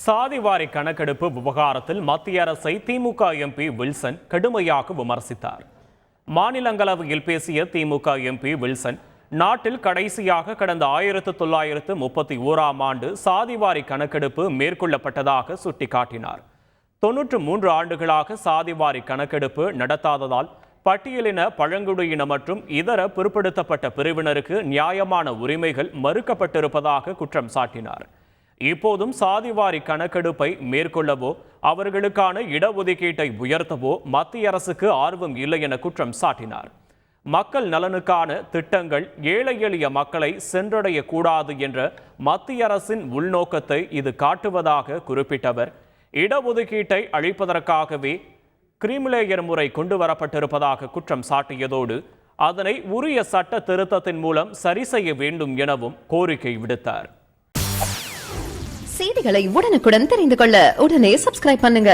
சாதிவாரி கணக்கெடுப்பு விவகாரத்தில் மத்திய அரசை திமுக எம்பி வில்சன் கடுமையாக விமர்சித்தார். மாநிலங்களவையில் பேசிய திமுக எம்பி வில்சன், நாட்டில் கடைசியாக கடந்த 1931ஆம் ஆண்டு சாதிவாரி கணக்கெடுப்பு மேற்கொள்ளப்பட்டதாக சுட்டிக்காட்டினார். 93 ஆண்டுகளாக சாதிவாரி கணக்கெடுப்பு நடத்தாததால் பட்டியலின, பழங்குடியின மற்றும் இதர பிற்படுத்தப்பட்ட பிரிவினருக்கு நியாயமான உரிமைகள் மறுக்கப்பட்டிருப்பதாக குற்றம் சாட்டினார். இப்போதும் சாதிவாரி கணக்கெடுப்பை மேற்கொள்ளவோ அவர்களுக்கான இடஒதுக்கீட்டை உயர்த்தவோ மத்திய அரசுக்கு ஆர்வம் இல்லை என குற்றம் சாட்டினார். மக்கள் நலனுக்கான திட்டங்கள் ஏழை எளிய மக்களை சென்றடையக்கூடாது என்ற மத்திய அரசின் உள்நோக்கத்தை இது காட்டுவதாக குறிப்பிட்டவர், இடஒதுக்கீட்டை அளிப்பதற்காகவே கிரீமிலேயர் முறை கொண்டு வரப்பட்டிருப்பதாக குற்றம் சாட்டியதோடு அதனை உரிய சட்ட திருத்தத்தின் மூலம் சரி செய்ய வேண்டும் எனவும் கோரிக்கை விடுத்தார். செய்திகளை உடனுக்குடன் தெரிந்து கொள்ள உடனே சப்ஸ்கிரைப் பண்ணுங்க.